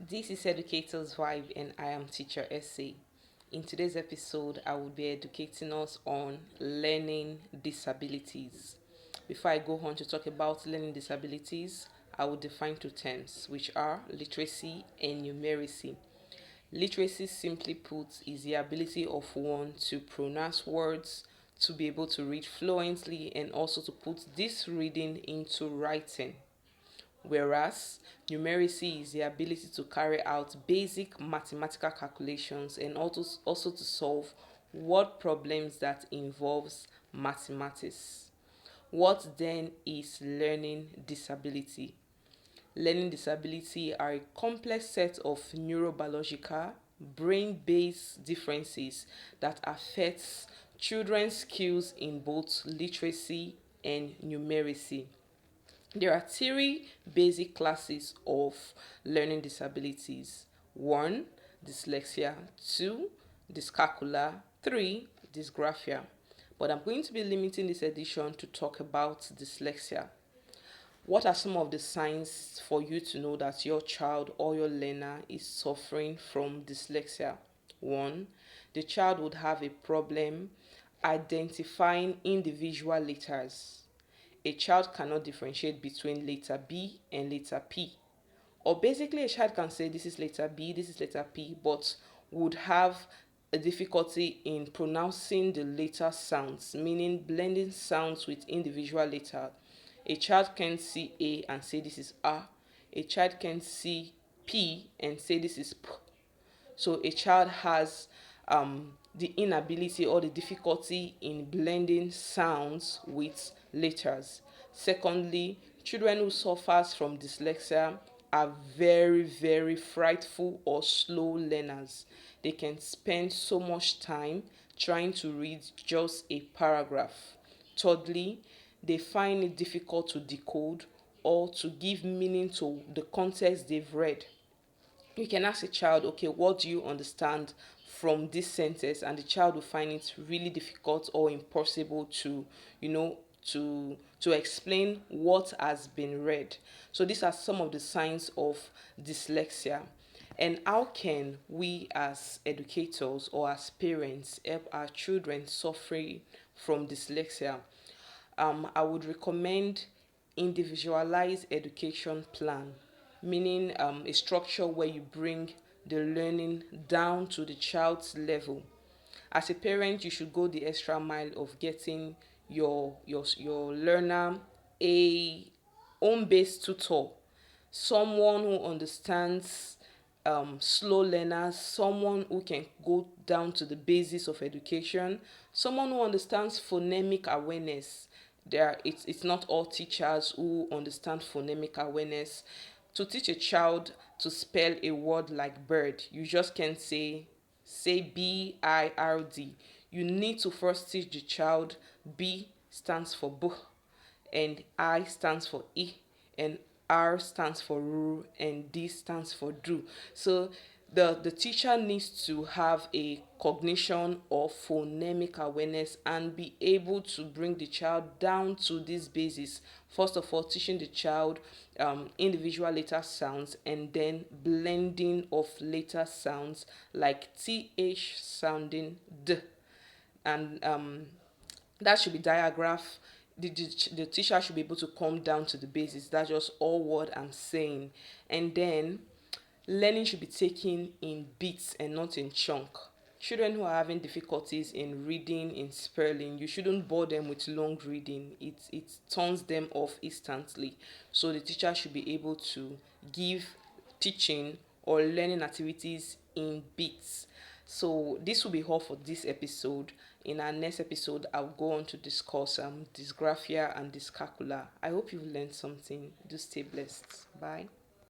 This is Educators Vibe, and I am Teacher SA. In today's episode, I will be educating us on learning disabilities. Before I go on to talk about learning disabilities, I will define two terms, which are literacy and numeracy. Literacy, simply put, is the ability of one to pronounce words, to be able to read fluently, and also to put this reading into writing. Whereas numeracy is the ability to carry out basic mathematical calculations and also to solve word problems that involves mathematics. What then is learning disability? Learning disability are a complex set of neurobiological, brain-based differences that affects children's skills in both literacy and numeracy. There are three basic classes of learning disabilities. One, dyslexia. Two, dyscalculia. Three, dysgraphia. But I'm going to be limiting this edition to talk about dyslexia. What are some of the signs for you to know that your child or your learner is suffering from dyslexia? One, the child would have a problem identifying individual letters. A child cannot differentiate between letter B and letter P. Or basically, a child can say this is letter B, this is letter P, but would have a difficulty in pronouncing the letter sounds, meaning blending sounds with individual letters. A child can see A and say this is A. A child can see P and say this is P. So a child has the inability or the difficulty in blending sounds with letters. Secondly, children who suffers from dyslexia are very frightful or slow learners. They can spend so much time trying to read just a paragraph. Thirdly, they find it difficult to decode or to give meaning to the context they've read. You can ask a child, okay, what do you understand from this sentence? And the child will find it really difficult or impossible to, you know, to explain what has been read. So these are some of the signs of dyslexia. And how can we as educators or as parents help our children suffering from dyslexia? I would recommend individualized education plan, meaning a structure where you bring the learning down to the child's level. As a parent, you should go the extra mile of getting your learner a home-based tutor, someone who understands slow learners, someone who can go down to the basis of education, someone who understands phonemic awareness. It's not all teachers who understand phonemic awareness. To teach a child to spell a word like bird, you just can't say BIRD. You need to first teach the child B stands for B, and I stands for E, and R stands for R, and D stands for do. So the teacher needs to have a cognition of phonemic awareness and be able to bring the child down to this basis. First of all, teaching the child individual letter sounds and then blending of letter sounds like TH sounding D. And that should be diagraph. The teacher should be able to come down to the basics. That's just all what I'm saying. And then learning should be taken in bits and not in chunk. Children who are having difficulties in reading, in spelling, you shouldn't bore them with long reading. It turns them off instantly. So the teacher should be able to give teaching or learning activities in bits. So this will be all for this episode. In our next episode, I'll go on to discuss dysgraphia and dyscalculia. I hope you've learned something. Do stay blessed. Bye.